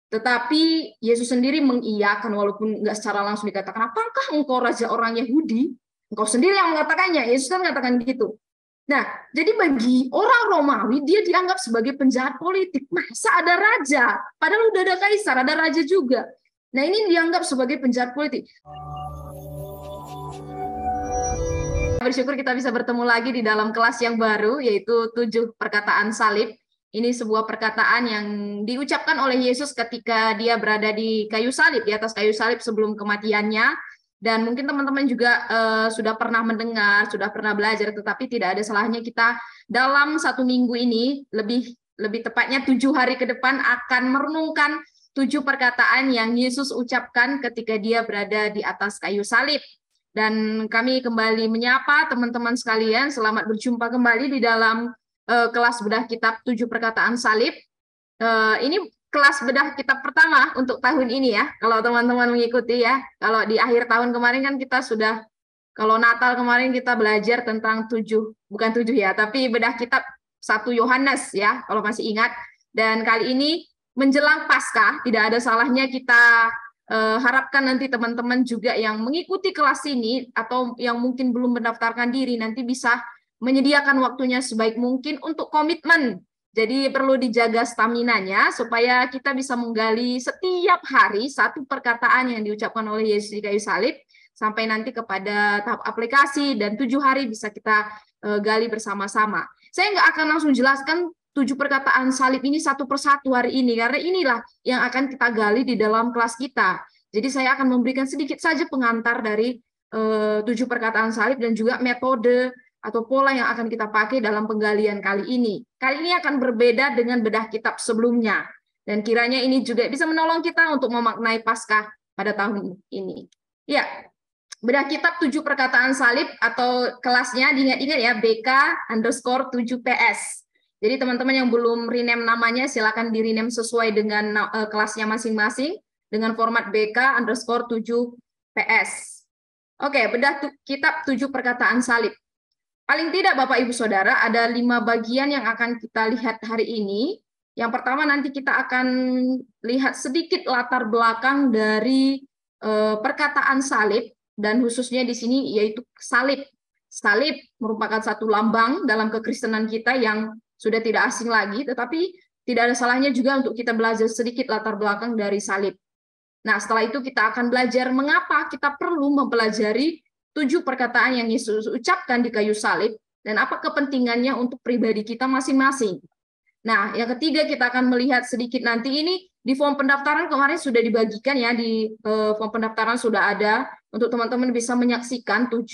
Tetapi Yesus sendiri mengiyakan walaupun nggak secara langsung dikatakan, apakah engkau raja orang Yahudi? Engkau sendiri yang mengatakannya. Yesus kan mengatakan gitu. Nah, jadi bagi orang Romawi, dia dianggap sebagai penjahat politik. Masa ada raja? Padahal udah ada kaisar, ada raja juga. Nah, ini dianggap sebagai penjahat politik. Bersyukur kita bisa bertemu lagi di dalam kelas yang baru, yaitu 7 perkataan salib. Ini sebuah perkataan yang diucapkan oleh Yesus ketika dia berada di kayu salib, di atas kayu salib sebelum kematiannya. Dan mungkin teman-teman juga sudah pernah mendengar, sudah pernah belajar, tetapi tidak ada salahnya kita dalam 1 minggu ini, lebih tepatnya 7 hari ke depan, akan merenungkan 7 perkataan yang Yesus ucapkan ketika dia berada di atas kayu salib. Dan kami kembali menyapa teman-teman sekalian, selamat berjumpa kembali di dalam kelas bedah kitab 7 perkataan salib. Ini kelas bedah kitab pertama untuk tahun ini ya, kalau teman-teman mengikuti ya. Kalau di akhir tahun kemarin kan kita sudah, kalau Natal kemarin kita belajar tentang 7, bukan 7 ya, tapi bedah kitab 1 Yohanes ya, kalau masih ingat. Dan kali ini menjelang Paskah, tidak ada salahnya kita harapkan nanti teman-teman juga yang mengikuti kelas ini atau yang mungkin belum mendaftarkan diri nanti bisa menyediakan waktunya sebaik mungkin untuk komitmen. Jadi perlu dijaga staminanya supaya kita bisa menggali setiap hari 1 perkataan yang diucapkan oleh Yesus di kayu salib sampai nanti kepada tahap aplikasi, dan 7 hari bisa kita gali bersama-sama. Saya nggak akan langsung jelaskan 7 perkataan salib ini satu persatu hari ini, karena inilah yang akan kita gali di dalam kelas kita. Jadi saya akan memberikan sedikit saja pengantar dari 7 perkataan salib dan juga metode atau pola yang akan kita pakai dalam penggalian kali ini. Kali ini akan berbeda dengan bedah kitab sebelumnya. Dan kiranya ini juga bisa menolong kita untuk memaknai Paskah pada tahun ini. Ya, bedah kitab 7 perkataan salib atau kelasnya diingat-ingat ya, BK_7PS. Jadi teman-teman yang belum rename namanya, silakan di rename sesuai dengan kelasnya masing-masing dengan format BK_7PS. Oke, bedah kitab 7 perkataan salib. Paling tidak Bapak Ibu Saudara, ada 5 bagian yang akan kita lihat hari ini. Yang pertama nanti kita akan lihat sedikit latar belakang dari perkataan salib, dan khususnya di sini yaitu salib. Salib merupakan satu lambang dalam kekristenan kita yang sudah tidak asing lagi, tetapi tidak ada salahnya juga untuk kita belajar sedikit latar belakang dari salib. Nah, setelah itu kita akan belajar mengapa kita perlu mempelajari 7 perkataan yang Yesus ucapkan di kayu salib, dan apa kepentingannya untuk pribadi kita masing-masing. Nah, yang ketiga kita akan melihat sedikit nanti ini di form pendaftaran kemarin sudah dibagikan ya, di form pendaftaran sudah ada untuk teman-teman bisa menyaksikan 7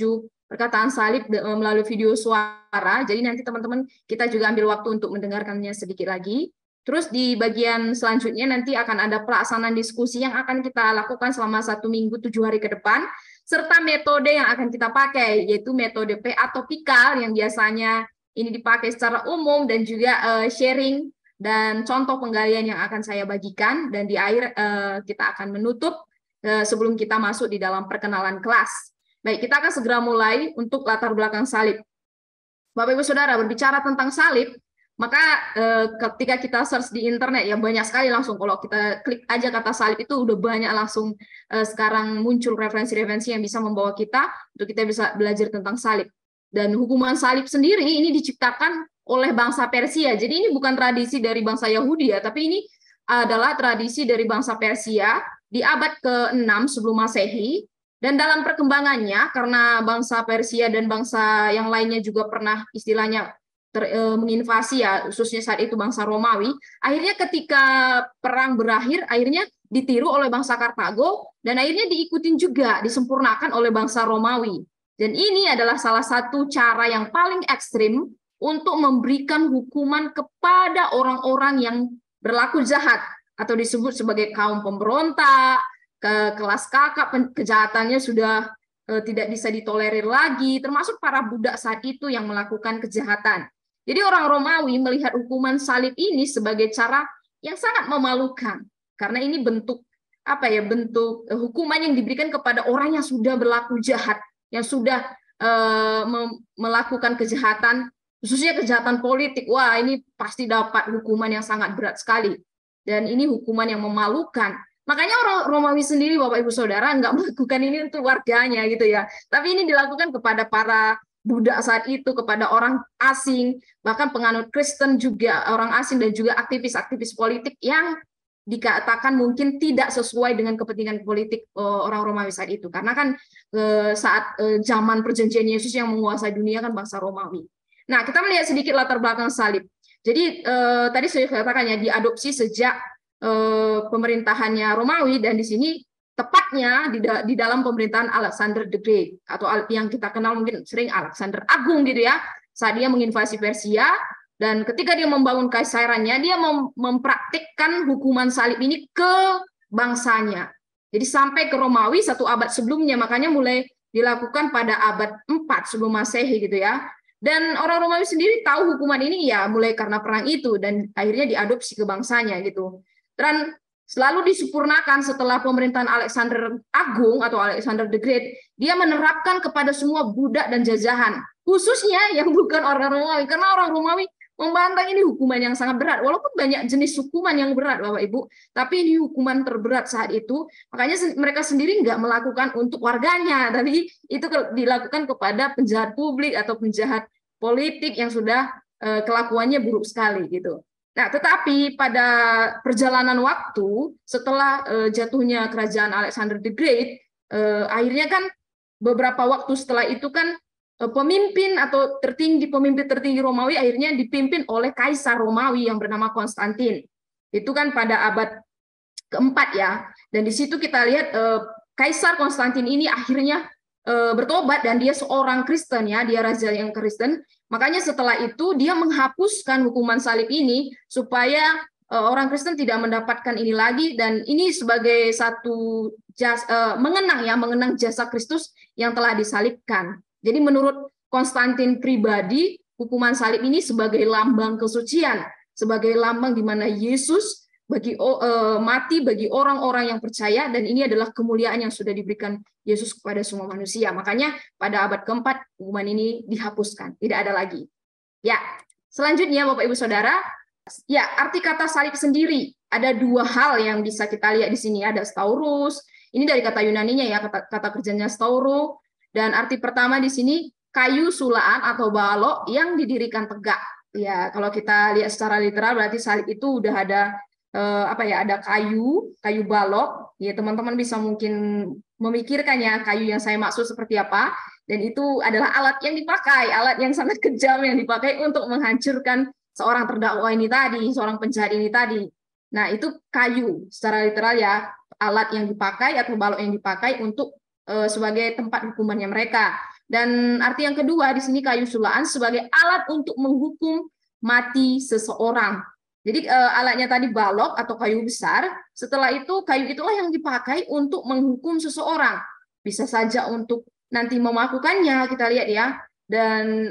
perkataan salib melalui video suara. Jadi nanti teman-teman kita juga ambil waktu untuk mendengarkannya sedikit lagi. Terus di bagian selanjutnya nanti akan ada pelaksanaan diskusi yang akan kita lakukan selama 1 minggu 7 hari ke depan, serta metode yang akan kita pakai, yaitu metode PA-topikal yang biasanya ini dipakai secara umum, dan juga sharing dan contoh penggalian yang akan saya bagikan. Dan di akhir kita akan menutup sebelum kita masuk di dalam perkenalan kelas. Baik, kita akan segera mulai untuk latar belakang salib. Bapak Ibu Saudara, berbicara tentang salib, maka ketika kita search di internet ya banyak sekali langsung, kalau kita klik aja kata salib itu udah banyak langsung sekarang muncul referensi-referensi yang bisa membawa kita untuk kita bisa belajar tentang salib. Dan hukuman salib sendiri ini diciptakan oleh bangsa Persia. Jadi ini bukan tradisi dari bangsa Yahudi ya, tapi ini adalah tradisi dari bangsa Persia di abad ke-6 sebelum Masehi. Dan dalam perkembangannya, karena bangsa Persia dan bangsa yang lainnya juga pernah istilahnya menginvasi ya, khususnya saat itu bangsa Romawi, akhirnya ketika perang berakhir, akhirnya ditiru oleh bangsa Kartago, dan akhirnya diikutin juga, disempurnakan oleh bangsa Romawi. Dan ini adalah salah satu cara yang paling ekstrim untuk memberikan hukuman kepada orang-orang yang berlaku jahat, atau disebut sebagai kaum pemberontak, ke kelas kakap, kejahatannya sudah tidak bisa ditolerir lagi, termasuk para budak saat itu yang melakukan kejahatan. Jadi orang Romawi melihat hukuman salib ini sebagai cara yang sangat memalukan, karena ini bentuk bentuk hukuman yang diberikan kepada orang yang sudah berlaku jahat, yang sudah melakukan kejahatan, khususnya kejahatan politik. Wah, ini pasti dapat hukuman yang sangat berat sekali. dan ini hukuman yang memalukan. Makanya orang Romawi sendiri, Bapak Ibu Saudara, nggak melakukan ini untuk warganya gitu ya. Tapi ini dilakukan kepada para budak saat itu, kepada orang asing, bahkan penganut Kristen juga orang asing, dan juga aktivis-aktivis politik yang dikatakan mungkin tidak sesuai dengan kepentingan politik orang Romawi saat itu. Karena kan saat zaman perjanjian Yesus yang menguasai dunia kan bangsa Romawi. Nah, kita melihat sedikit latar belakang salib. Jadi tadi saya katakan ya, diadopsi sejak pemerintahannya Romawi, dan di sini tepatnya di dalam pemerintahan Alexander the Great, atau yang kita kenal mungkin sering Alexander Agung gitu ya, saat dia menginvasi Persia. Dan ketika dia membangun kaisarannya, dia mempraktikkan hukuman salib ini ke bangsanya. Jadi sampai ke Romawi 1 abad sebelumnya, makanya mulai dilakukan pada abad 4 sebelum Masehi gitu ya. Dan orang Romawi sendiri tahu hukuman ini ya mulai karena perang itu, dan akhirnya diadopsi ke bangsanya gitu. Dan selalu disempurnakan setelah pemerintahan Alexander Agung atau Alexander the Great, dia menerapkan kepada semua budak dan jajahan, khususnya yang bukan orang Romawi, karena orang Romawi membantah ini hukuman yang sangat berat. Walaupun banyak jenis hukuman yang berat, Bapak Ibu, tapi ini hukuman terberat saat itu. Makanya mereka sendiri nggak melakukan untuk warganya, tapi itu dilakukan kepada penjahat publik atau penjahat politik yang sudah kelakuannya buruk sekali gitu. Nah, tetapi pada perjalanan waktu setelah jatuhnya kerajaan Alexander the Great, akhirnya kan beberapa waktu setelah itu kan pemimpin tertinggi Romawi akhirnya dipimpin oleh Kaisar Romawi yang bernama Konstantin. Itu kan pada abad keempat ya. Dan di situ kita lihat Kaisar Konstantin ini akhirnya bertobat, dan dia seorang Kristen ya, dia raja yang Kristen. Makanya setelah itu dia menghapuskan hukuman salib ini supaya orang Kristen tidak mendapatkan ini lagi, dan ini sebagai satu mengenang jasa Kristus yang telah disalibkan. Jadi menurut Konstantin pribadi, hukuman salib ini sebagai lambang kesucian, sebagai lambang di mana Yesus mati bagi orang-orang yang percaya, dan ini adalah kemuliaan yang sudah diberikan Yesus kepada semua manusia. Makanya pada abad keempat hukuman ini dihapuskan, tidak ada lagi. Ya, selanjutnya Bapak Ibu Saudara, ya arti kata salib sendiri ada 2 hal yang bisa kita lihat di sini. Ada staurus, ini dari kata Yunaninya ya, kata kerjanya stauro. Dan arti pertama di sini kayu sulaan atau balok yang didirikan tegak. Ya, kalau kita lihat secara literal berarti salib itu udah ada ada kayu balok. Ya, teman-teman bisa mungkin memikirkan ya kayu yang saya maksud seperti apa. Dan itu adalah alat yang dipakai, alat yang sangat kejam yang dipakai untuk menghancurkan seorang terdakwa ini tadi, seorang penjahat ini tadi. Nah, itu kayu secara literal ya, alat yang dipakai atau balok yang dipakai untuk sebagai tempat hukumannya mereka. Dan arti yang kedua di sini kayu sulaan sebagai alat untuk menghukum mati seseorang. Jadi alatnya tadi balok atau kayu besar, setelah itu kayu itulah yang dipakai untuk menghukum seseorang. Bisa saja untuk nanti memakukannya, kita lihat ya. Dan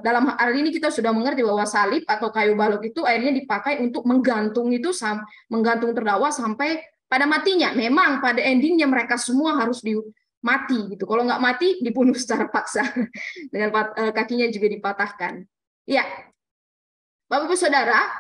dalam hal ini kita sudah mengerti bahwa salib atau kayu balok itu akhirnya dipakai untuk menggantung menggantung terdakwa sampai pada matinya. Memang pada endingnya mereka semua harus mati gitu. Kalau nggak mati dibunuh secara paksa dengan kakinya juga dipatahkan. Ya, Bapak Ibu Saudara,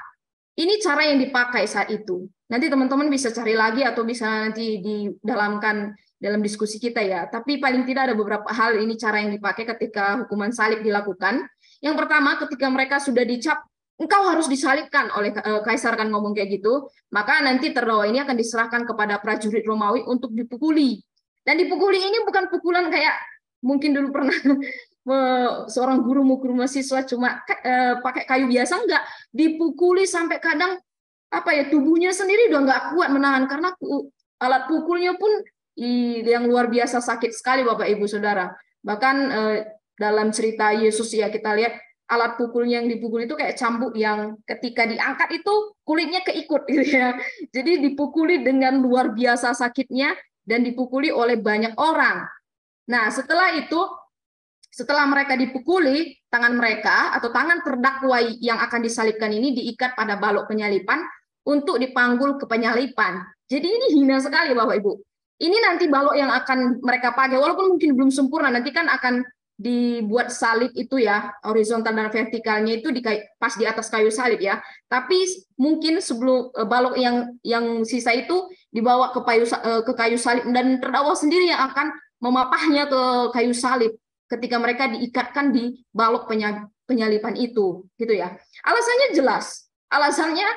ini cara yang dipakai saat itu. Nanti teman-teman bisa cari lagi atau bisa nanti didalamkan dalam diskusi kita ya. Tapi paling tidak ada beberapa hal ini cara yang dipakai ketika hukuman salib dilakukan. Yang pertama, ketika mereka sudah dicap, engkau harus disalibkan oleh kaisar kan ngomong kayak gitu, maka nanti terdakwa ini akan diserahkan kepada prajurit Romawi untuk dipukuli. Dan dipukuli ini bukan pukulan kayak mungkin dulu pernah seorang guru mukul mahasiswa cuma pakai kayu biasa, enggak, dipukuli sampai kadang tubuhnya sendiri udah nggak kuat menahan karena alat pukulnya pun yang luar biasa sakit sekali Bapak Ibu Saudara. Bahkan dalam cerita Yesus ya kita lihat alat pukulnya yang dipukul itu kayak cambuk yang ketika diangkat itu kulitnya keikut gitu ya. Jadi dipukuli dengan luar biasa sakitnya dan dipukuli oleh banyak orang. Nah, setelah mereka dipukuli, tangan mereka atau tangan terdakwa yang akan disalibkan ini diikat pada balok penyalipan untuk dipanggul ke penyalipan. Jadi ini hina sekali Bapak Ibu. Ini nanti balok yang akan mereka pakai, walaupun mungkin belum sempurna, nanti kan akan dibuat salib itu ya, horizontal dan vertikalnya itu pas di atas kayu salib ya. Tapi mungkin sebelum balok yang sisa itu dibawa ke kayu salib, dan terdakwa sendiri yang akan memapahnya ke kayu salib ketika mereka diikatkan di balok penyalipan itu, gitu ya. Alasannya jelas. Alasannya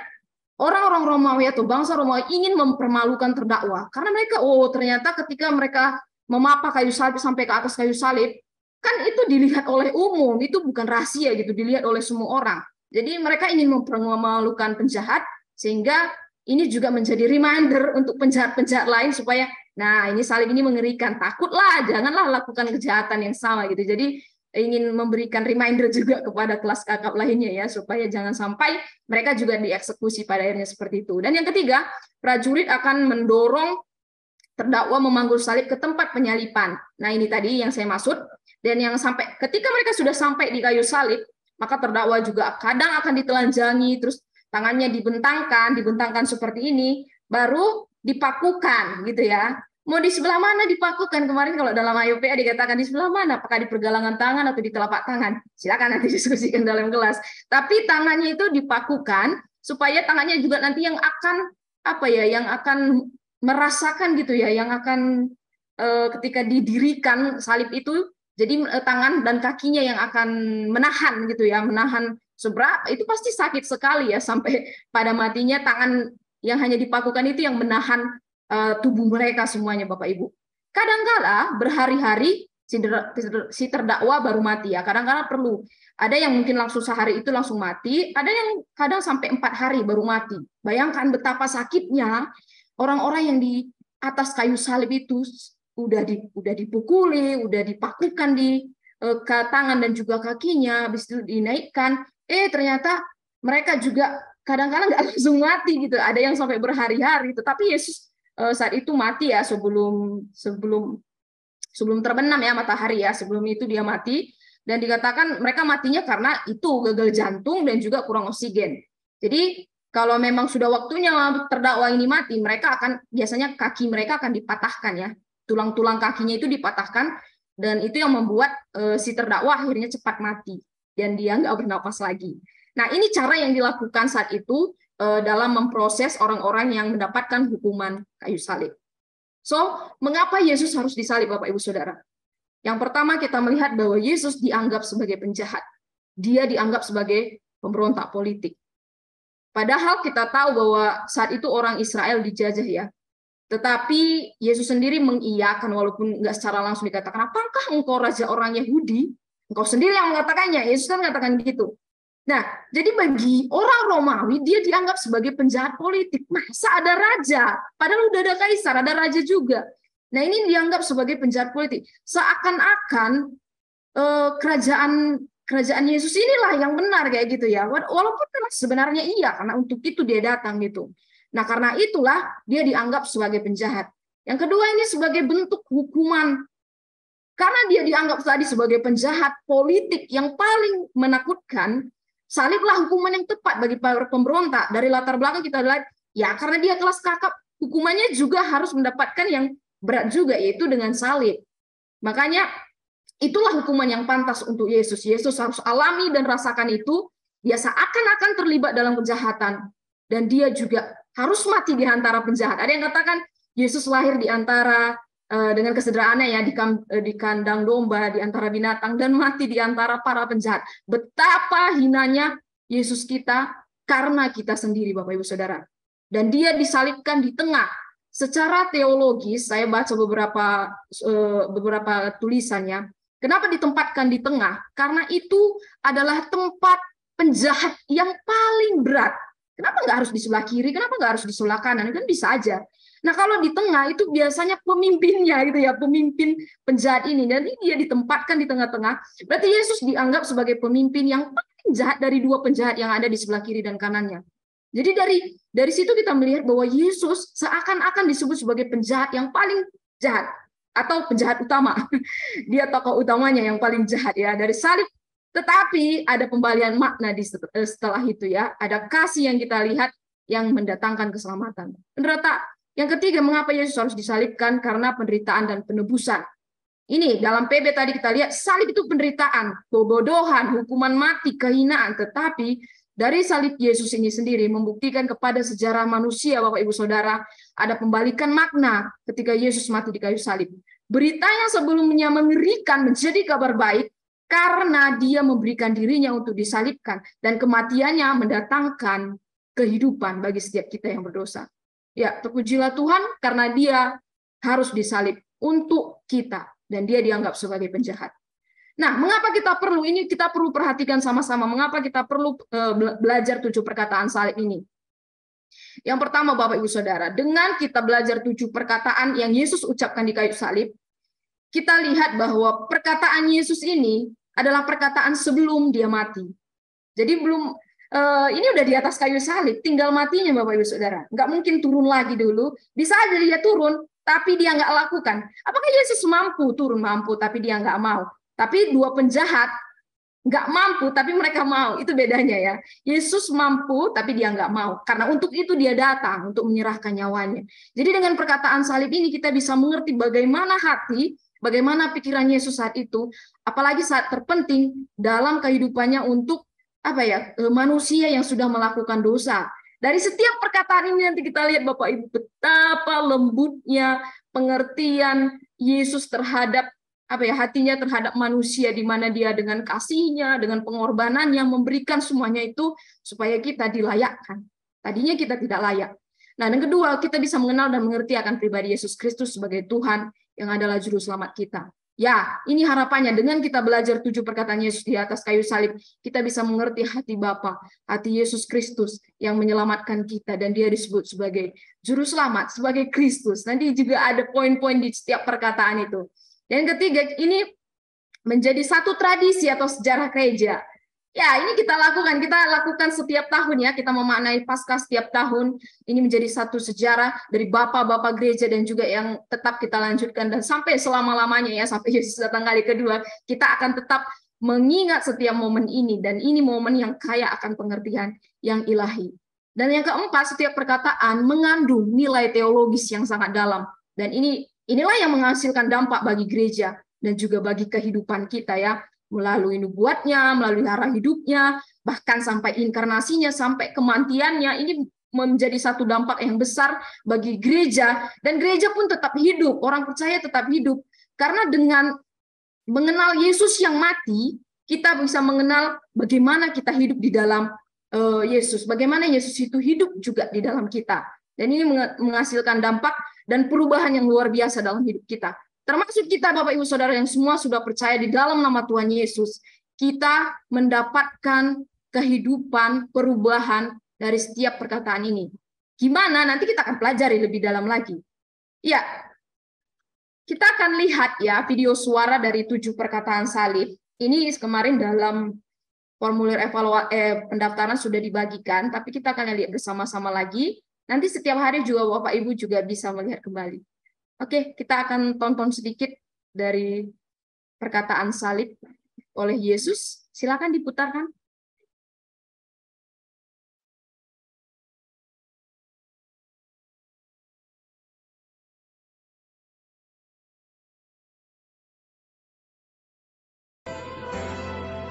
orang-orang Romawi atau bangsa Romawi ingin mempermalukan terdakwa karena mereka ternyata ketika mereka memapah kayu salib sampai ke atas kayu salib, kan itu dilihat oleh umum, itu bukan rahasia gitu, dilihat oleh semua orang. Jadi mereka ingin mempermalukan penjahat, sehingga ini juga menjadi reminder untuk penjahat-penjahat lain supaya, nah ini salib ini mengerikan, takutlah, janganlah lakukan kejahatan yang sama gitu. Jadi ingin memberikan reminder juga kepada kelas kakap lainnya ya, supaya jangan sampai mereka juga dieksekusi pada akhirnya seperti itu. Dan yang ketiga, prajurit akan mendorong terdakwa memanggul salib ke tempat penyalipan. Nah ini tadi yang saya maksud. Dan yang sampai ketika mereka sudah sampai di kayu salib, maka terdakwa juga kadang akan ditelanjangi, terus tangannya dibentangkan seperti ini, baru dipakukan gitu ya. Mau di sebelah mana dipakukan? Kemarin kalau dalam AYPA dikatakan di sebelah mana? Apakah di pergelangan tangan atau di telapak tangan? Silakan nanti diskusikan dalam kelas. Tapi tangannya itu dipakukan supaya tangannya juga nanti yang akan yang akan merasakan gitu ya, yang akan ketika didirikan salib itu, jadi tangan dan kakinya yang akan menahan gitu ya, menahan seberapa itu pasti sakit sekali ya, sampai pada matinya tangan yang hanya dipakukan itu yang menahan tubuh mereka semuanya, Bapak Ibu. Kadang-kala berhari-hari si terdakwa baru mati ya, kadang-kala perlu. Ada yang mungkin langsung sehari itu langsung mati, ada yang kadang sampai 4 hari baru mati. Bayangkan betapa sakitnya orang-orang yang di atas kayu salib itu udah dipukuli, udah dipakukan di ke tangan dan juga kakinya, habis itu dinaikkan, ternyata mereka juga kadang-kadang nggak langsung mati gitu, ada yang sampai berhari-hari. Tetapi Yesus saat itu mati ya, sebelum terbenam ya matahari ya, sebelum itu dia mati, dan dikatakan mereka matinya karena itu gagal jantung dan juga kurang oksigen. Jadi kalau memang sudah waktunya terdakwa ini mati, mereka akan biasanya kaki mereka akan dipatahkan ya, tulang-tulang kakinya itu dipatahkan, dan itu yang membuat si terdakwa akhirnya cepat mati dan dia nggak bernapas lagi. Nah ini cara yang dilakukan saat itu dalam memproses orang-orang yang mendapatkan hukuman kayu salib. So mengapa Yesus harus disalib, Bapak Ibu Saudara? Yang pertama kita melihat bahwa Yesus dianggap sebagai penjahat, dia dianggap sebagai pemberontak politik. Padahal kita tahu bahwa saat itu orang Israel dijajah ya. Tetapi Yesus sendiri mengiyakan, walaupun nggak secara langsung dikatakan, apakah engkau raja orang Yahudi? Engkau sendiri yang mengatakannya, Yesus kan mengatakan gitu. Nah, jadi bagi orang Romawi, dia dianggap sebagai penjahat politik. Masa ada raja? Padahal udah ada kaisar, ada raja juga. Nah, ini dianggap sebagai penjahat politik. Seakan-akan kerajaan Yesus inilah yang benar kayak gitu ya. Walaupun sebenarnya iya, karena untuk itu dia datang gitu. Nah, karena itulah dia dianggap sebagai penjahat. Yang kedua, ini sebagai bentuk hukuman. Karena dia dianggap tadi sebagai penjahat politik yang paling menakutkan, saliblah hukuman yang tepat bagi para pemberontak. Dari latar belakang kita lihat, ya karena dia kelas kakap, hukumannya juga harus mendapatkan yang berat juga, yaitu dengan salib. Makanya itulah hukuman yang pantas untuk Yesus. Yesus harus alami dan rasakan itu. Dia seakan-akan terlibat dalam kejahatan. Dan dia juga harus mati di antara penjahat. Ada yang katakan Yesus lahir di antara dengan kesederhanaannya ya, di kandang domba, di antara binatang, dan mati di antara para penjahat. Betapa hinanya Yesus kita karena kita sendiri, Bapak Ibu Saudara. Dan dia disalibkan di tengah. Secara teologis, saya baca beberapa tulisannya. Kenapa ditempatkan di tengah? Karena itu adalah tempat penjahat yang paling berat. Kenapa nggak harus di sebelah kiri? Kenapa nggak harus di sebelah kanan? Kan bisa aja. Nah, kalau di tengah itu biasanya pemimpinnya gitu ya, pemimpin penjahat ini. Dan ini dia ditempatkan di tengah-tengah. Berarti Yesus dianggap sebagai pemimpin yang paling jahat dari dua penjahat yang ada di sebelah kiri dan kanannya. Jadi dari situ kita melihat bahwa Yesus seakan-akan disebut sebagai penjahat yang paling jahat atau penjahat utama. Dia tokoh utamanya yang paling jahat ya dari salib. Tetapi ada pembalian makna setelah itu ya. Ada kasih yang kita lihat yang mendatangkan keselamatan. Yang ketiga, mengapa Yesus harus disalibkan? Karena penderitaan dan penebusan. Ini dalam PB tadi kita lihat salib itu penderitaan, kebodohan, hukuman mati, kehinaan. Tetapi dari salib Yesus ini sendiri membuktikan kepada sejarah manusia, Bapak Ibu Saudara, ada pembalikan makna ketika Yesus mati di kayu salib. Beritanya sebelumnya mengerikan menjadi kabar baik karena dia memberikan dirinya untuk disalibkan dan kematiannya mendatangkan kehidupan bagi setiap kita yang berdosa. Ya, terpujilah Tuhan karena dia harus disalib untuk kita. Dan dia dianggap sebagai penjahat. Nah, mengapa kita perlu ini? Kita perlu perhatikan sama-sama. Mengapa kita perlu belajar 7 perkataan salib ini? Yang pertama, Bapak Ibu Saudara, dengan kita belajar 7 perkataan yang Yesus ucapkan di kayu salib, kita lihat bahwa perkataan Yesus ini adalah perkataan sebelum dia mati. Jadi ini udah di atas kayu salib, tinggal matinya, Bapak Ibu Saudara. Nggak mungkin turun lagi dulu. Bisa aja dia turun, tapi dia nggak lakukan. Apakah Yesus mampu turun? Mampu, tapi dia nggak mau. Tapi 2 penjahat nggak mampu, tapi mereka mau. Itu bedanya ya. Yesus mampu, tapi dia nggak mau. Karena untuk itu dia datang, untuk menyerahkan nyawanya. Jadi dengan perkataan salib ini kita bisa mengerti bagaimana hati, bagaimana pikiran Yesus saat itu, apalagi saat terpenting dalam kehidupannya untuk manusia yang sudah melakukan dosa. Dari setiap perkataan ini nanti kita lihat Bapak Ibu betapa lembutnya pengertian Yesus terhadap hatinya terhadap manusia, di mana dia dengan kasihnya, dengan pengorbanannya memberikan semuanya itu supaya kita dilayakkan. Tadinya kita tidak layak. Nah, yang kedua, kita bisa mengenal dan mengerti akan pribadi Yesus Kristus sebagai Tuhan yang adalah juru selamat kita. Ya, ini harapannya dengan kita belajar 7 perkataan Yesus di atas kayu salib, kita bisa mengerti hati Bapa, hati Yesus Kristus yang menyelamatkan kita, dan dia disebut sebagai juru selamat, sebagai Kristus. Nanti juga ada poin-poin di setiap perkataan itu. Dan ketiga, ini menjadi satu tradisi atau sejarah gereja. Ya, ini kita lakukan setiap tahun ya, kita memaknai Paskah setiap tahun. Ini menjadi satu sejarah dari bapak-bapak gereja dan juga yang tetap kita lanjutkan dan sampai selama-lamanya ya, sampai Yesus datang kali kedua, kita akan tetap mengingat setiap momen ini, dan ini momen yang kaya akan pengertian yang ilahi. Dan yang keempat, setiap perkataan mengandung nilai teologis yang sangat dalam, dan inilah yang menghasilkan dampak bagi gereja dan juga bagi kehidupan kita ya. Melalui nubuatnya, melalui arah hidupnya, bahkan sampai inkarnasinya, sampai kematiannya, ini menjadi satu dampak yang besar bagi gereja, dan gereja pun tetap hidup, orang percaya tetap hidup, karena dengan mengenal Yesus yang mati, kita bisa mengenal bagaimana kita hidup di dalam Yesus, bagaimana Yesus itu hidup juga di dalam kita, dan ini menghasilkan dampak dan perubahan yang luar biasa dalam hidup kita. Termasuk kita Bapak Ibu Saudara yang semua sudah percaya di dalam nama Tuhan Yesus, kita mendapatkan kehidupan, perubahan dari setiap perkataan ini. Gimana? Nanti kita akan pelajari lebih dalam lagi. Ya, kita akan lihat ya video suara dari 7 perkataan salib. Ini kemarin dalam formulir pendaftaran sudah dibagikan, tapi kita akan lihat bersama-sama lagi. Nanti setiap hari juga Bapak Ibu juga bisa melihat kembali. Oke, kita akan tonton sedikit dari perkataan salib oleh Yesus. Silakan diputarkan.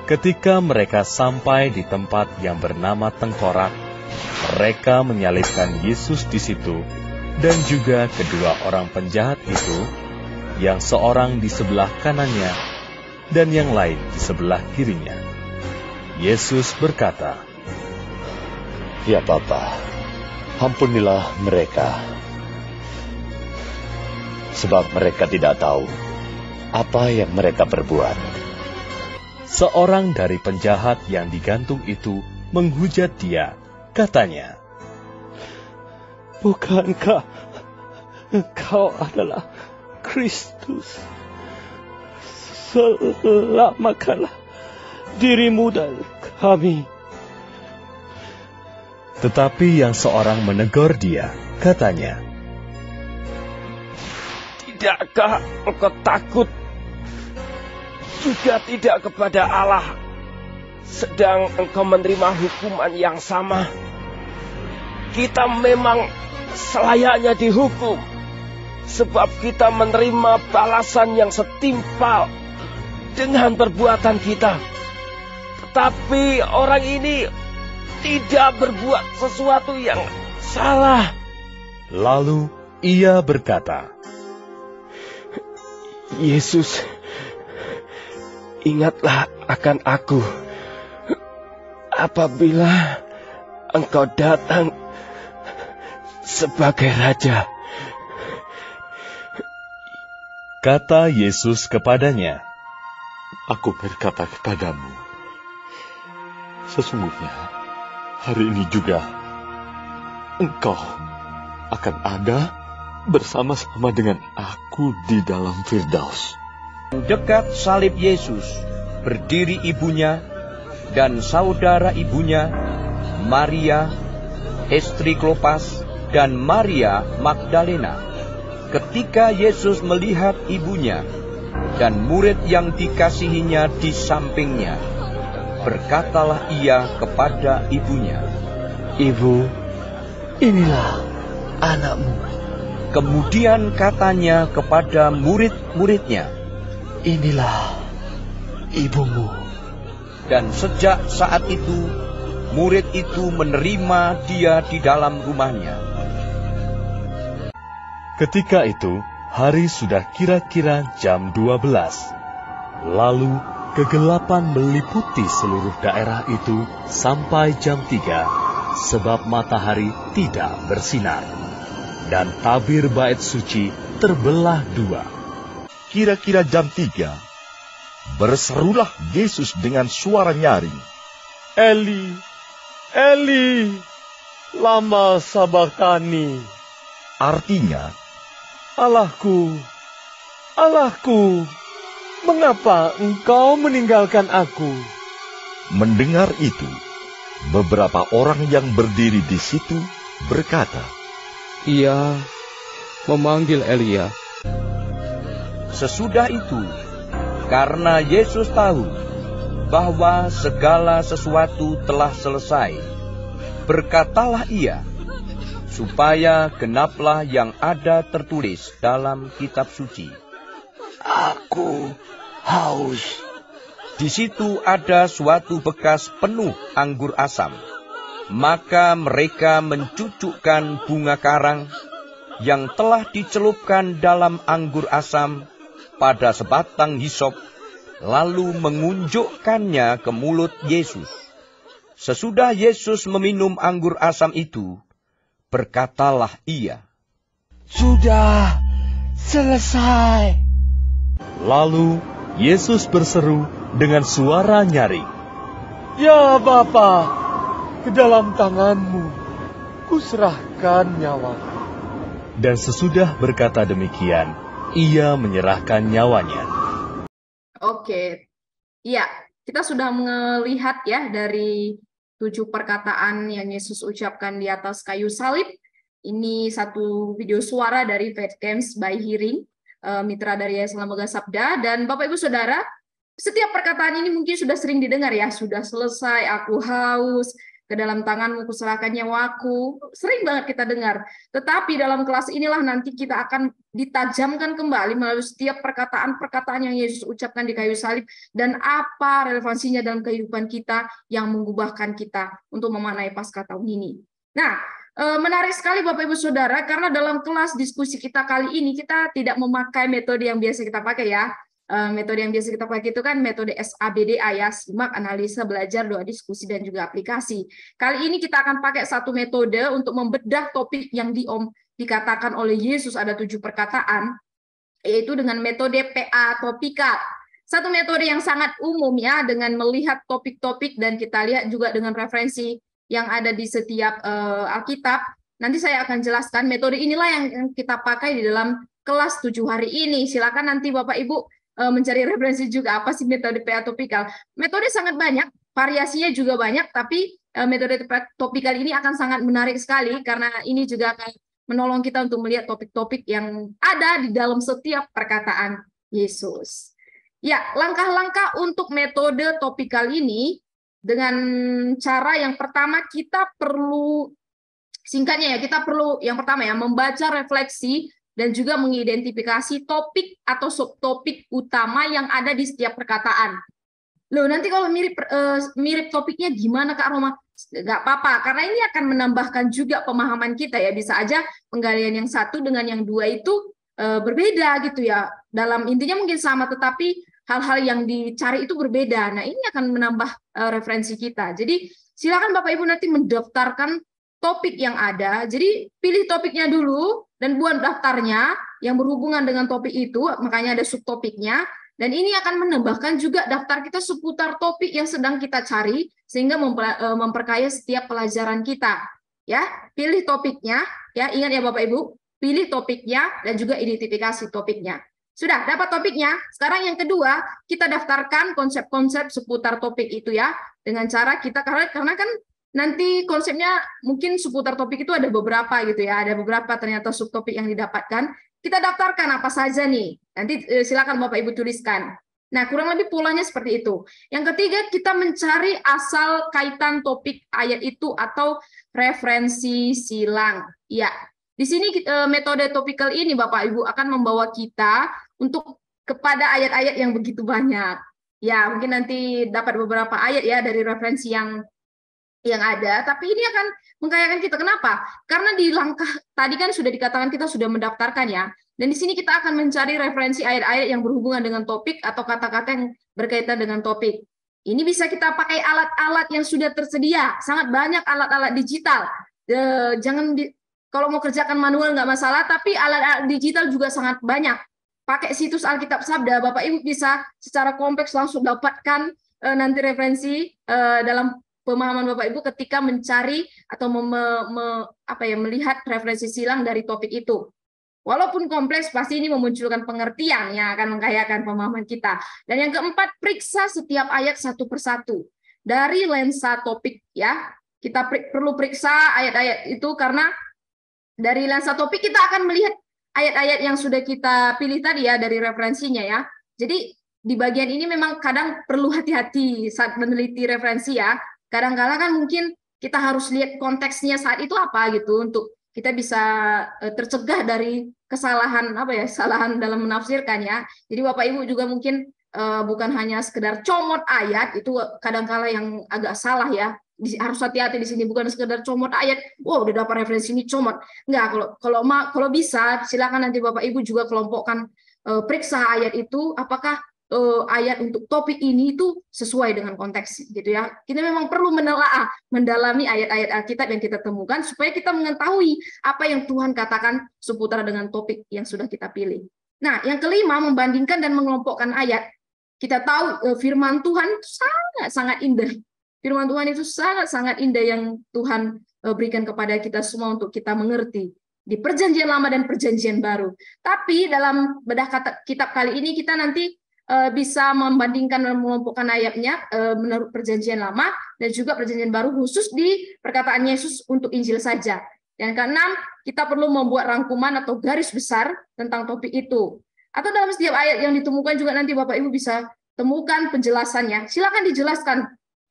Ketika mereka sampai di tempat yang bernama Tengkorak, mereka menyalibkan Yesus di situ, dan juga kedua orang penjahat itu, yang seorang di sebelah kanannya, dan yang lain di sebelah kirinya. Yesus berkata, "Ya Bapa, ampunilah mereka, sebab mereka tidak tahu apa yang mereka perbuat." Seorang dari penjahat yang digantung itu menghujat dia, katanya, "Bukankah Engkau adalah Kristus? Selamatkanlah dirimu dan kami." Tetapi yang seorang menegur dia, katanya, "Tidakkah engkau takut juga tidak kepada Allah, sedang engkau menerima hukuman yang sama? Kita memang selayaknya dihukum, sebab kita menerima balasan yang setimpal dengan perbuatan kita. Tetapi orang ini tidak berbuat sesuatu yang salah. Lalu ia berkata, Yesus, ingatlah akan aku apabila Engkau datang sebagai Raja. Kata Yesus kepadanya, Aku berkata kepadamu, sesungguhnya hari ini juga engkau akan ada bersama-sama dengan aku di dalam Firdaus. Dekat salib Yesus berdiri ibunya dan saudara ibunya, Maria, istri Klopas, dan Maria Magdalena. Ketika Yesus melihat ibunya dan murid yang dikasihinya di sampingnya, berkatalah ia kepada ibunya, Ibu, inilah anakmu. Kemudian katanya kepada murid-muridnya, Inilah ibumu. dan sejak saat itu, murid itu menerima dia di dalam rumahnya. ketika itu hari sudah kira-kira jam 12. Lalu kegelapan meliputi seluruh daerah itu sampai jam 3, sebab matahari tidak bersinar. Dan tabir bait suci terbelah 2. Kira-kira jam 3, berserulah Yesus dengan suara nyaring, Eli, Eli, lama sabachthani. artinya, Allahku, Allahku, mengapa engkau meninggalkan aku? mendengar itu, beberapa orang yang berdiri di situ berkata, Ia memanggil Elia. Sesudah itu, karena Yesus tahu bahwa segala sesuatu telah selesai, berkatalah ia, supaya genaplah yang ada tertulis dalam kitab suci. Aku haus. Di situ ada suatu bekas penuh anggur asam. Maka mereka mencucukkan bunga karang yang telah dicelupkan dalam anggur asam pada sebatang hisop, lalu mengunjukkannya ke mulut Yesus. Sesudah Yesus meminum anggur asam itu, berkatalah ia, Sudah selesai. Lalu Yesus berseru dengan suara nyaring, Ya Bapa, ke dalam tanganmu kuserahkan nyawaku. dan sesudah berkata demikian, ia menyerahkan nyawanya. Oke, ya, kita sudah melihat ya dari 7 perkataan yang Yesus ucapkan di atas kayu salib. Ini satu video suara dari Faith Camps by Hearing, mitra dari Yayasan Lembaga Sabda. Dan Bapak Ibu Saudara, setiap perkataan ini mungkin sudah sering didengar ya, sudah selesai, aku haus, ke dalam tanganmu kuserahkan nyawaku. Sering banget kita dengar. Tetapi dalam kelas inilah nanti kita akan ditajamkan kembali melalui setiap perkataan-perkataan yang Yesus ucapkan di kayu salib dan apa relevansinya dalam kehidupan kita yang mengubahkan kita untuk memaknai Paskah tahun ini. Nah, menarik sekali Bapak Ibu Saudara, karena dalam kelas diskusi kita kali ini kita tidak memakai metode yang biasa kita pakai ya. Metode yang biasa kita pakai itu kan metode SABDA ya, simak, analisa, belajar, doa, diskusi, dan juga aplikasi. Kali ini kita akan pakai satu metode untuk membedah topik yang dikatakan oleh Yesus ada 7 perkataan, yaitu dengan metode PA topikal. Satu metode yang sangat umum ya, dengan melihat topik-topik dan kita lihat juga dengan referensi yang ada di setiap Alkitab. Nanti saya akan jelaskan metode inilah yang kita pakai di dalam kelas 7 hari ini. Silakan nanti Bapak Ibu mencari referensi juga apa sih metode PA topikal. Metode sangat banyak, variasinya juga banyak, tapi metode PA topikal ini akan sangat menarik sekali karena ini juga akan menolong kita untuk melihat topik-topik yang ada di dalam setiap perkataan Yesus. Ya, langkah-langkah untuk metode topikal ini dengan cara yang pertama kita perlu, singkatnya ya, kita perlu yang pertama ya membaca refleksi dan juga mengidentifikasi topik atau subtopik utama yang ada di setiap perkataan. Loh, nanti kalau mirip topiknya gimana Kak Roma? Nggak apa-apa, karena ini akan menambahkan juga pemahaman kita ya. Bisa aja penggalian yang satu dengan yang dua itu berbeda gitu ya. Dalam intinya mungkin sama, tetapi hal-hal yang dicari itu berbeda. Nah, ini akan menambah referensi kita. Jadi silakan Bapak Ibu nanti mendaftarkan topik yang ada. Jadi pilih topiknya dulu dan buat daftarnya yang berhubungan dengan topik itu, makanya ada subtopiknya. Dan ini akan menambahkan juga daftar kita seputar topik yang sedang kita cari, sehingga memperkaya setiap pelajaran kita. Ya, pilih topiknya, ya ingat ya Bapak Ibu, pilih topiknya dan juga identifikasi topiknya. Sudah dapat topiknya. Sekarang yang kedua, kita daftarkan konsep-konsep seputar topik itu ya, dengan cara kita karena kan nanti konsepnya mungkin seputar topik itu ada beberapa gitu ya, ada beberapa ternyata subtopik yang didapatkan. Kita daftarkan apa saja nih. Nanti silakan Bapak Ibu tuliskan. Nah, kurang lebih polanya seperti itu. Yang ketiga, kita mencari asal kaitan topik ayat itu atau referensi silang. Ya, di sini metode topikal ini Bapak Ibu akan membawa kita untuk kepada ayat-ayat yang begitu banyak. Ya, mungkin nanti dapat beberapa ayat ya dari referensi yang ada, tapi ini akan mengkayakan kita. Kenapa? Karena di langkah tadi kan sudah dikatakan kita sudah mendaftarkan ya, dan di sini kita akan mencari referensi ayat-ayat yang berhubungan dengan topik atau kata-kata yang berkaitan dengan topik. Ini bisa kita pakai alat-alat yang sudah tersedia, sangat banyak alat-alat digital. Kalau mau kerjakan manual nggak masalah, tapi alat-alat digital juga sangat banyak. Pakai situs Alkitab Sabda, Bapak Ibu bisa secara kompleks langsung dapatkan nanti referensi dalam pemahaman Bapak Ibu ketika mencari atau melihat referensi silang dari topik itu. Walaupun kompleks, pasti ini memunculkan pengertian yang akan mengkayakan pemahaman kita. Dan yang keempat, periksa setiap ayat satu persatu dari lensa topik ya. Kita perlu periksa ayat-ayat itu karena dari lensa topik kita akan melihat ayat-ayat yang sudah kita pilih tadi ya dari referensinya ya. Jadi di bagian ini memang kadang perlu hati-hati saat meneliti referensi ya. Kadang-kadang kan mungkin kita harus lihat konteksnya saat itu apa gitu untuk kita bisa tercegah dari kesalahan kesalahan dalam menafsirkan ya. Jadi Bapak Ibu juga mungkin bukan hanya sekedar comot ayat, itu kadang-kala yang agak salah ya. Harus hati-hati di sini, bukan sekedar comot ayat. Wow, udah dapat referensi ini comot. Enggak, kalau bisa silakan nanti Bapak Ibu juga kelompokkan periksa ayat itu apakah ayat untuk topik ini itu sesuai dengan konteks gitu ya. Kita memang perlu menelaah, mendalami ayat-ayat Alkitab yang kita temukan supaya kita mengetahui apa yang Tuhan katakan seputar dengan topik yang sudah kita pilih. Nah, yang kelima, membandingkan dan mengelompokkan ayat. Kita tahu firman Tuhan sangat-sangat indah. Firman Tuhan itu sangat-sangat indah yang Tuhan berikan kepada kita semua untuk kita mengerti di Perjanjian Lama dan Perjanjian Baru. Tapi dalam bedah kitab kali ini kita nanti bisa membandingkan dan mengelompokkan ayatnya menurut Perjanjian Lama dan juga Perjanjian Baru, khusus di perkataan Yesus untuk Injil saja. Yang keenam, kita perlu membuat rangkuman atau garis besar tentang topik itu. Atau dalam setiap ayat yang ditemukan juga nanti Bapak Ibu bisa temukan penjelasannya. Silakan dijelaskan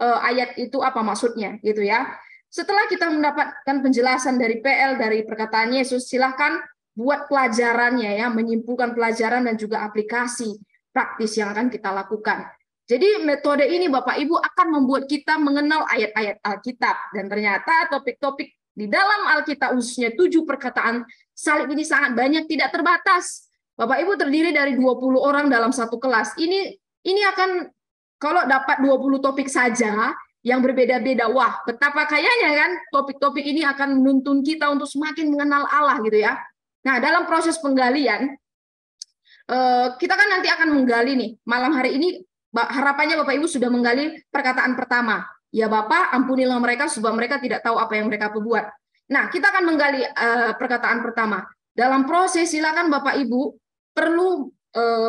ayat itu apa maksudnya gitu ya. Setelah kita mendapatkan penjelasan dari PL dari perkataan Yesus, silakan buat pelajarannya ya, menyimpulkan pelajaran dan juga aplikasi praktis yang akan kita lakukan. Jadi metode ini Bapak Ibu akan membuat kita mengenal ayat-ayat Alkitab, dan ternyata topik-topik di dalam Alkitab khususnya 7 perkataan salib ini sangat banyak, tidak terbatas. Bapak Ibu terdiri dari 20 orang dalam satu kelas. Ini akan kalau dapat 20 topik saja yang berbeda-beda, wah betapa kayanya kan topik-topik ini akan menuntun kita untuk semakin mengenal Allah gitu ya. Nah, dalam proses penggalian kita kan nanti akan menggali nih malam hari ini, harapannya Bapak Ibu sudah menggali perkataan pertama. Ya Bapak, ampunilah mereka sebab mereka tidak tahu apa yang mereka perbuat. Nah, kita akan menggali perkataan pertama. Dalam proses silakan Bapak Ibu perlu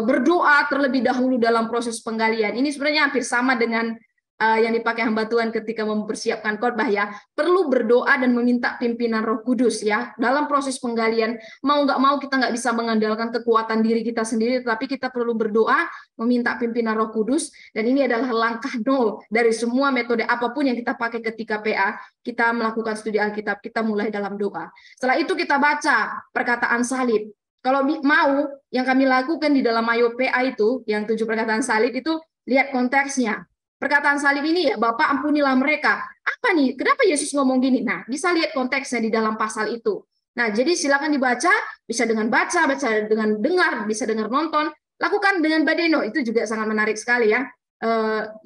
berdoa terlebih dahulu dalam proses penggalian. Ini sebenarnya hampir sama dengan yang dipakai hamba Tuhan ketika mempersiapkan khotbah ya. Perlu berdoa dan meminta pimpinan Roh Kudus ya. Dalam proses penggalian, mau nggak mau kita nggak bisa mengandalkan kekuatan diri kita sendiri, tetapi kita perlu berdoa, meminta pimpinan Roh Kudus, dan ini adalah langkah nol dari semua metode apapun yang kita pakai ketika PA. Kita melakukan studi Alkitab, kita mulai dalam doa. Setelah itu kita baca perkataan salib. kalau mau yang kami lakukan di dalam Ayo PA itu, yang 7 perkataan salib itu, lihat konteksnya. Perkataan salib ini ya, Bapak ampunilah mereka. Apa nih? Kenapa Yesus ngomong gini? Nah, bisa lihat konteksnya di dalam pasal itu. Nah, jadi silakan dibaca, bisa dengan baca dengan dengar, bisa dengan nonton, lakukan dengan badeno, itu juga sangat menarik sekali ya.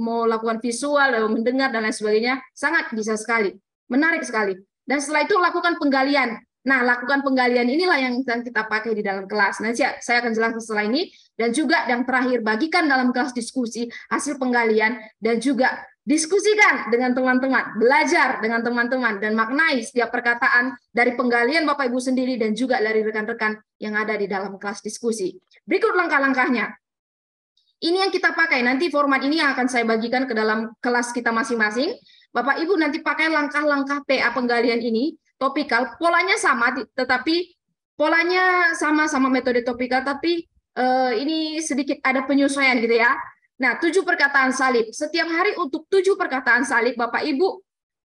Mau lakukan visual, mendengar dan lain sebagainya, sangat bisa sekali, menarik sekali. Dan setelah itu lakukan penggalian. Nah, lakukan penggalian inilah yang kita pakai di dalam kelas. Nanti saya akan jelaskan setelah ini. Dan juga yang terakhir, bagikan dalam kelas diskusi hasil penggalian dan juga diskusikan dengan teman-teman, belajar dengan teman-teman, dan maknai setiap perkataan dari penggalian Bapak Ibu sendiri dan juga dari rekan-rekan yang ada di dalam kelas diskusi. Berikut langkah-langkahnya. Ini yang kita pakai, nanti format ini yang akan saya bagikan ke dalam kelas kita masing-masing. Bapak Ibu nanti pakai langkah-langkah PA penggalian ini, topikal, polanya sama, tetapi polanya sama metode topikal, tapi ini sedikit ada penyesuaian gitu ya. Nah, 7 perkataan salib. Setiap hari untuk 7 perkataan salib, Bapak Ibu,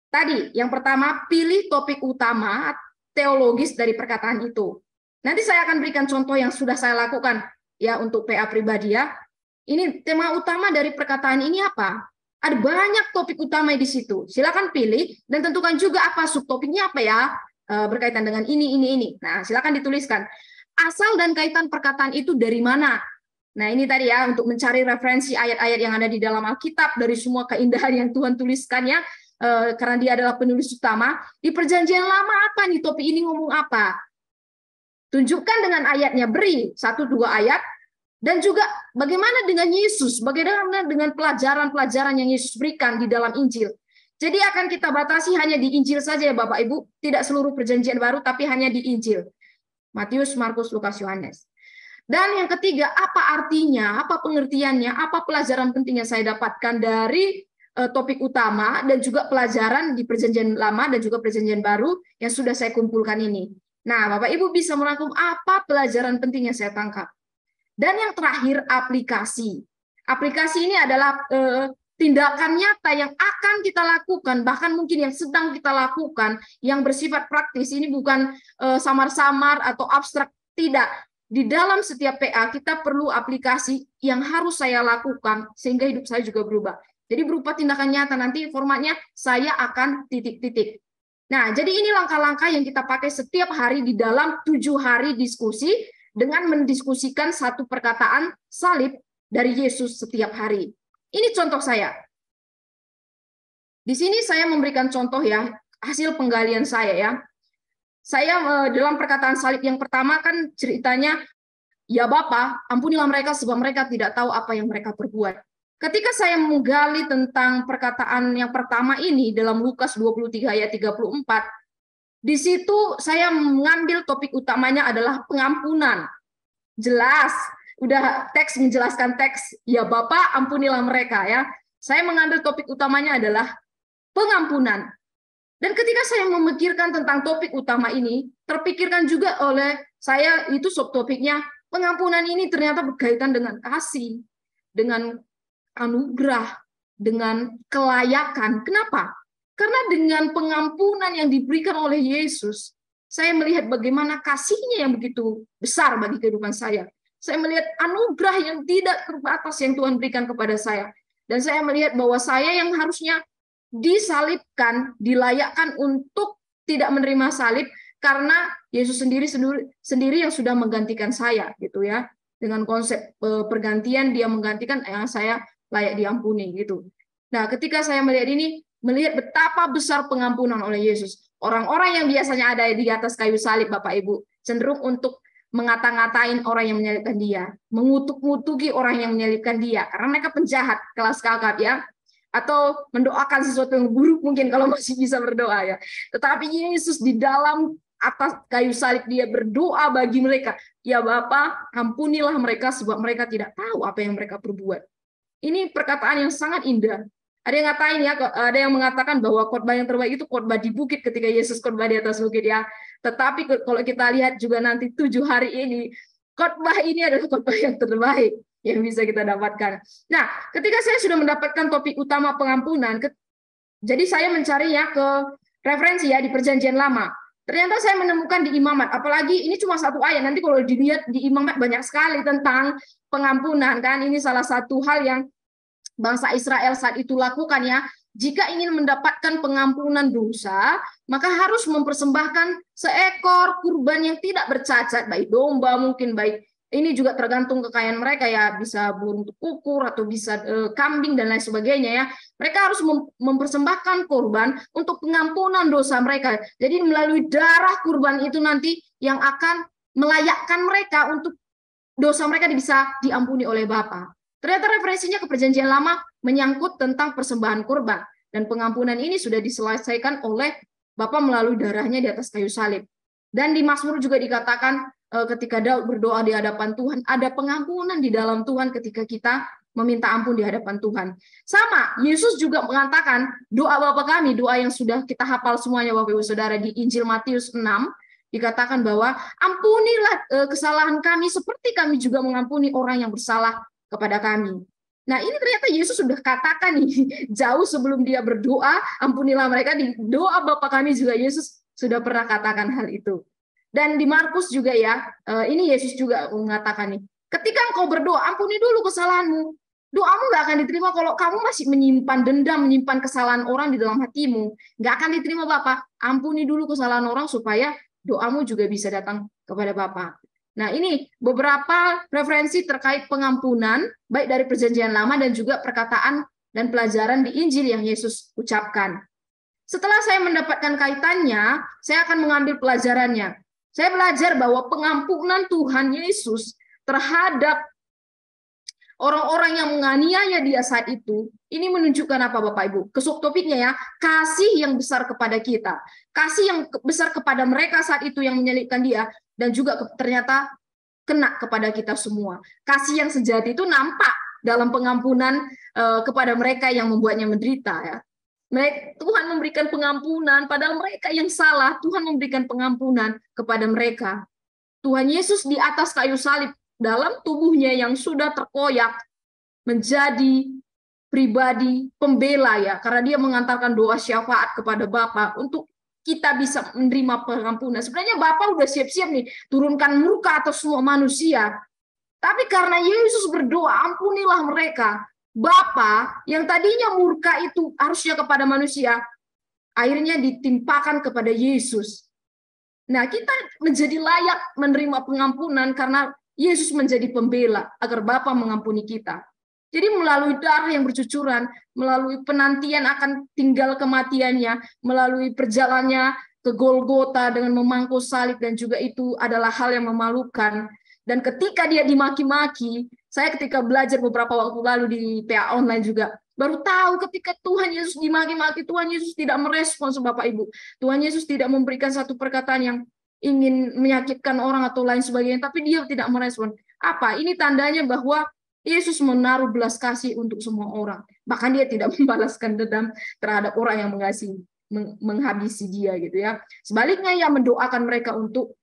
tadi yang pertama, pilih topik utama teologis dari perkataan itu. Nanti saya akan berikan contoh yang sudah saya lakukan ya untuk PA pribadi ya. Ini tema utama dari perkataan ini apa? Ada banyak topik utama di situ. Silakan pilih dan tentukan juga apa subtopiknya apa ya, berkaitan dengan ini. Nah, silakan dituliskan. Asal dan kaitan perkataan itu dari mana? Nah, ini tadi ya, untuk mencari referensi ayat-ayat yang ada di dalam Alkitab, dari semua keindahan yang Tuhan tuliskannya, karena dia adalah penulis utama. Di Perjanjian Lama apa nih, topik ini ngomong apa? Tunjukkan dengan ayatnya, beri 1-2 ayat, dan juga bagaimana dengan Yesus, bagaimana dengan pelajaran-pelajaran yang Yesus berikan di dalam Injil. Jadi akan kita batasi hanya di Injil saja ya Bapak Ibu, tidak seluruh Perjanjian Baru, tapi hanya di Injil. Matius, Markus, Lukas, Yohanes. Dan yang ketiga, apa artinya, apa pengertiannya, apa pelajaran penting yang saya dapatkan dari topik utama dan juga pelajaran di Perjanjian Lama dan juga Perjanjian Baru yang sudah saya kumpulkan ini. Nah, Bapak Ibu bisa merangkum apa pelajaran penting yang saya tangkap. Dan yang terakhir, aplikasi. Aplikasi ini adalah tindakan nyata yang akan kita lakukan, bahkan mungkin yang sedang kita lakukan, yang bersifat praktis. Ini bukan samar-samar atau abstrak, tidak. Di dalam setiap PA, kita perlu aplikasi yang harus saya lakukan, sehingga hidup saya juga berubah. Jadi berupa tindakan nyata, nanti formatnya saya akan titik-titik. Nah, jadi ini langkah-langkah yang kita pakai setiap hari di dalam 7 hari diskusi, dengan mendiskusikan 1 perkataan salib dari Yesus setiap hari. Ini contoh saya. Di sini saya memberikan contoh ya, hasil penggalian saya ya. Saya dalam perkataan salib yang pertama kan ceritanya, ya Bapa, ampunilah mereka sebab mereka tidak tahu apa yang mereka perbuat. Ketika saya menggali tentang perkataan yang pertama ini dalam Lukas 23 ayat 34, di situ saya mengambil topik utamanya adalah pengampunan. Jelas, udah teks menjelaskan teks, ya Bapak ampunilah mereka ya. Saya mengambil topik utamanya adalah pengampunan. Dan ketika saya memikirkan tentang topik utama ini, terpikirkan juga oleh saya itu subtopiknya, pengampunan ini ternyata berkaitan dengan kasih, dengan anugerah, dengan kelayakan. Kenapa? Karena dengan pengampunan yang diberikan oleh Yesus, saya melihat bagaimana kasihnya yang begitu besar bagi kehidupan saya. Saya melihat anugerah yang tidak terbatas yang Tuhan berikan kepada saya. Dan saya melihat bahwa saya yang harusnya disalibkan, dilayakkan untuk tidak menerima salib, karena Yesus sendiri yang sudah menggantikan saya, gitu ya. Dengan konsep pergantian, dia menggantikan yang saya layak diampuni, gitu. Nah, ketika saya melihat ini, melihat betapa besar pengampunan oleh Yesus. Orang-orang yang biasanya ada di atas kayu salib, Bapak Ibu, cenderung untuk mengata-ngatain orang yang menyalibkan dia, mengutuk-ngutuki orang yang menyalibkan dia, karena mereka penjahat, kelas kakap ya, atau mendoakan sesuatu yang buruk mungkin kalau masih bisa berdoa ya. Tetapi Yesus di dalam atas kayu salib, dia berdoa bagi mereka, ya Bapa, ampunilah mereka sebab mereka tidak tahu apa yang mereka perbuat. Ini perkataan yang sangat indah. Ada yang ngatain ya, ada yang mengatakan bahwa khotbah yang terbaik itu khotbah di bukit ketika Yesus khotbah di atas bukit ya. Tetapi kalau kita lihat juga nanti 7 hari ini, khotbah ini adalah khotbah yang terbaik yang bisa kita dapatkan. Nah, ketika saya sudah mendapatkan topik utama pengampunan, jadi saya mencarinya ke referensi ya di Perjanjian Lama. Ternyata saya menemukan di Imamat, apalagi ini cuma satu ayat, nanti kalau dilihat di Imamat banyak sekali tentang pengampunan, kan? Ini salah satu hal yang bangsa Israel saat itu lakukan, ya. Jika ingin mendapatkan pengampunan dosa, maka harus mempersembahkan seekor kurban yang tidak bercacat, baik domba, mungkin baik, ini juga tergantung kekayaan mereka, ya, bisa burung ukur atau bisa kambing dan lain sebagainya, ya. Mereka harus mempersembahkan kurban untuk pengampunan dosa mereka. Jadi melalui darah kurban itu nanti yang akan melayakkan mereka untuk dosa mereka bisa diampuni oleh Bapa. Ternyata referensinya ke Perjanjian Lama menyangkut tentang persembahan kurban, dan pengampunan ini sudah diselesaikan oleh Bapa melalui darahnya di atas kayu salib. Dan di Mazmur juga dikatakan ketika Daud berdoa di hadapan Tuhan, ada pengampunan di dalam Tuhan ketika kita meminta ampun di hadapan Tuhan. Sama, Yesus juga mengatakan doa Bapa kami, doa yang sudah kita hafal semuanya Bapak Ibu Saudara, di Injil Matius 6, dikatakan bahwa ampunilah kesalahan kami seperti kami juga mengampuni orang yang bersalah kepada kami. Nah, ini ternyata Yesus sudah katakan nih, jauh sebelum dia berdoa, ampunilah mereka, di doa Bapa kami juga Yesus sudah pernah katakan hal itu. Dan di Markus juga, ya, ini Yesus juga mengatakan nih, ketika engkau berdoa, ampuni dulu kesalahanmu. Doamu nggak akan diterima kalau kamu masih menyimpan dendam, menyimpan kesalahan orang di dalam hatimu. Nggak akan diterima Bapa. Ampuni dulu kesalahan orang supaya doamu juga bisa datang kepada Bapa. Nah, ini beberapa referensi terkait pengampunan, baik dari Perjanjian Lama dan juga perkataan dan pelajaran di Injil yang Yesus ucapkan. Setelah saya mendapatkan kaitannya, saya akan mengambil pelajarannya. Saya belajar bahwa pengampunan Tuhan Yesus terhadap orang-orang yang menganiaya dia saat itu, ini menunjukkan apa Bapak Ibu? Subtopiknya, ya, kasih yang besar kepada kita. Kasih yang besar kepada mereka saat itu yang menyalibkan dia, dan juga ternyata kena kepada kita semua. Kasih yang sejati itu nampak dalam pengampunan kepada mereka yang membuatnya menderita, ya. Tuhan memberikan pengampunan, padahal mereka yang salah, Tuhan memberikan pengampunan kepada mereka. Tuhan Yesus di atas kayu salib, dalam tubuhnya yang sudah terkoyak, menjadi pribadi pembela, ya, karena dia mengantarkan doa syafaat kepada Bapa untuk kita bisa menerima pengampunan. Sebenarnya Bapa udah siap-siap nih, turunkan murka atas semua manusia. Tapi karena Yesus berdoa, ampunilah mereka. Bapa yang tadinya murka itu harusnya kepada manusia, akhirnya ditimpakan kepada Yesus. Nah, kita menjadi layak menerima pengampunan karena Yesus menjadi pembela agar Bapa mengampuni kita. Jadi melalui darah yang bercucuran, melalui penantian akan tinggal kematiannya, melalui perjalanannya ke Golgota dengan memangku salib, dan juga itu adalah hal yang memalukan. Dan ketika dia dimaki-maki, saya ketika belajar beberapa waktu lalu di PA online juga, baru tahu ketika Tuhan Yesus dimaki-maki, Tuhan Yesus tidak merespons Bapak Ibu. Tuhan Yesus tidak memberikan satu perkataan yang ingin menyakitkan orang atau lain sebagainya, tapi dia tidak merespon. Apa? Ini tandanya bahwa Yesus menaruh belas kasih untuk semua orang. Bahkan dia tidak membalaskan dendam terhadap orang yang menghabisi dia, gitu, ya. Sebaliknya, ia mendoakan mereka untuk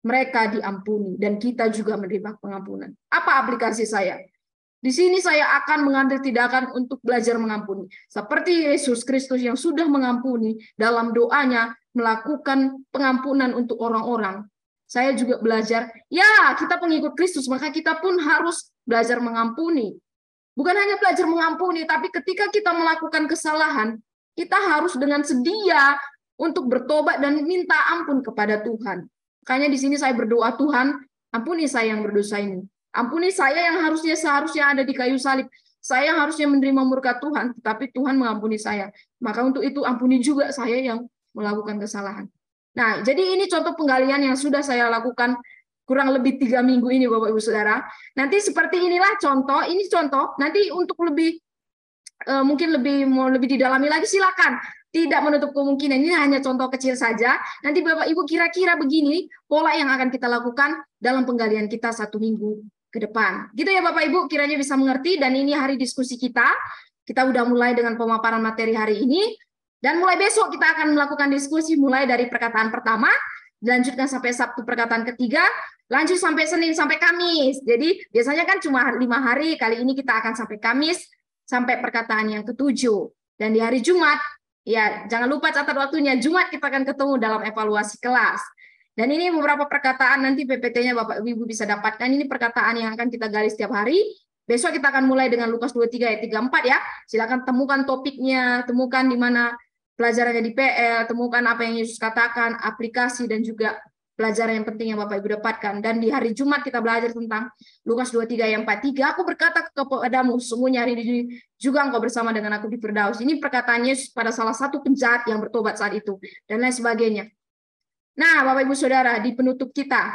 mereka diampuni, dan kita juga menerima pengampunan. Apa aplikasi saya? Di sini saya akan mengambil tindakan untuk belajar mengampuni. Seperti Yesus Kristus yang sudah mengampuni dalam doanya, melakukan pengampunan untuk orang-orang. Saya juga belajar, ya, kita pengikut Kristus, maka kita pun harus belajar mengampuni. Bukan hanya belajar mengampuni, tapi ketika kita melakukan kesalahan, kita harus dengan sedia untuk bertobat dan minta ampun kepada Tuhan. Makanya di sini saya berdoa, Tuhan, ampuni saya yang berdosa ini. Ampuni saya yang seharusnya ada di kayu salib. Saya harusnya menerima murka Tuhan, tetapi Tuhan mengampuni saya. Maka untuk itu ampuni juga saya yang melakukan kesalahan. Nah, jadi ini contoh penggalian yang sudah saya lakukan kurang lebih 3 minggu ini, Bapak Ibu Saudara. Nanti seperti inilah contoh, ini contoh. Nanti untuk lebih mungkin mau lebih didalami lagi, silakan. Tidak menutup kemungkinan, ini hanya contoh kecil saja. Nanti Bapak Ibu kira-kira begini pola yang akan kita lakukan dalam penggalian kita 1 minggu ke depan. Gitu ya Bapak Ibu, kiranya bisa mengerti. Dan ini hari diskusi kita. Kita udah mulai dengan pemaparan materi hari ini. Dan mulai besok kita akan melakukan diskusi mulai dari perkataan pertama, lanjutkan sampai Sabtu perkataan ketiga, lanjut sampai Senin sampai Kamis. Jadi biasanya kan cuma 5 hari, kali ini kita akan sampai Kamis, sampai perkataan yang ke-7. Dan di hari Jumat, Ya, jangan lupa catat waktunya. Jumat kita akan ketemu dalam evaluasi kelas. Dan ini beberapa perkataan nanti PPT-nya Bapak Ibu bisa dapatkan. Ini perkataan yang akan kita gali setiap hari. Besok kita akan mulai dengan Lukas 23 ayat 34 ya. Silakan temukan topiknya, temukan di mana pelajarannya di PL, temukan apa yang Yesus katakan, aplikasi dan juga pelajaran yang penting yang Bapak Ibu dapatkan. Dan di hari Jumat kita belajar tentang Lukas 23 ayat 43. Aku berkata kepadamu, sesungguhnya hari ini juga engkau bersama dengan aku di Firdaus. Ini perkataan Yesus pada salah satu penjahat yang bertobat saat itu. Dan lain sebagainya. Nah, Bapak Ibu Saudara, di penutup kita.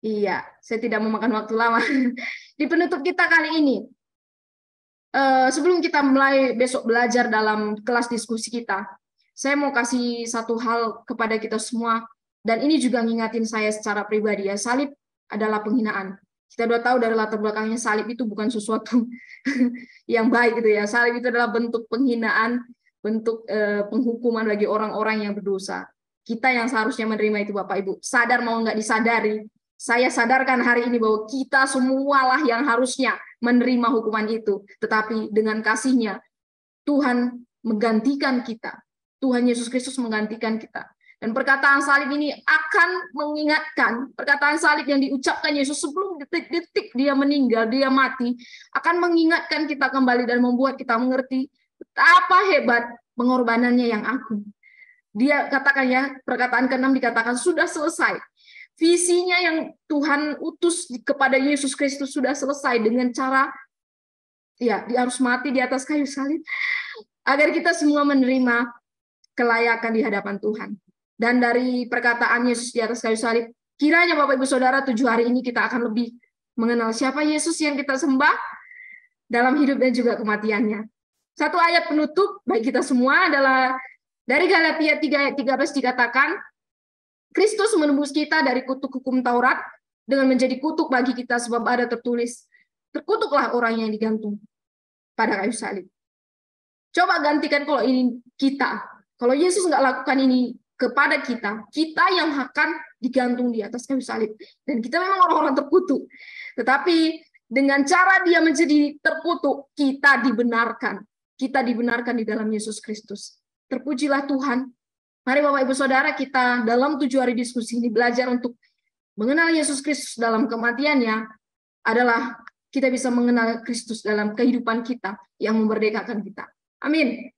Iya, saya tidak memakan waktu lama. Di penutup kita kali ini. Sebelum kita mulai besok belajar dalam kelas diskusi kita, saya mau kasih satu hal kepada kita semua. Dan ini juga ngingatin saya secara pribadi ya, salib adalah penghinaan. Kita sudah tahu dari latar belakangnya salib itu bukan sesuatu yang baik gitu ya. Salib itu adalah bentuk penghinaan, bentuk penghukuman bagi orang-orang yang berdosa. Kita yang seharusnya menerima itu Bapak Ibu. Sadar mau nggak disadari, saya sadarkan hari ini bahwa kita semualah yang harusnya menerima hukuman itu. Tetapi dengan kasih-Nya, Tuhan menggantikan kita. Tuhan Yesus Kristus menggantikan kita. Dan perkataan salib ini akan mengingatkan, perkataan salib yang diucapkan Yesus sebelum detik-detik dia meninggal, dia mati, akan mengingatkan kita kembali dan membuat kita mengerti betapa hebat pengorbanannya yang agung. Dia katakan ya, perkataan ke-6 dikatakan sudah selesai. Visinya yang Tuhan utus kepada Yesus Kristus sudah selesai dengan cara ya, dia harus mati di atas kayu salib agar kita semua menerima kelayakan di hadapan Tuhan. Dan dari perkataan Yesus di atas kayu salib, kiranya Bapak Ibu Saudara 7 hari ini kita akan lebih mengenal siapa Yesus yang kita sembah dalam hidup dan juga kematiannya. Satu ayat penutup bagi kita semua adalah dari Galatia 3 ayat 13 dikatakan, Kristus menembus kita dari kutuk hukum Taurat dengan menjadi kutuk bagi kita sebab ada tertulis, terkutuklah orang yang digantung pada kayu salib. Coba gantikan kalau ini kita. Kalau Yesus nggak lakukan ini kepada kita, kita yang akan digantung di atas kayu salib. Dan kita memang orang-orang terkutuk. Tetapi dengan cara dia menjadi terkutuk, kita dibenarkan. Kita dibenarkan di dalam Yesus Kristus. Terpujilah Tuhan. Mari Bapak Ibu Saudara, kita dalam 7 hari diskusi ini belajar untuk mengenal Yesus Kristus dalam kematiannya adalah kita bisa mengenal Kristus dalam kehidupan kita yang memerdekakan kita. Amin.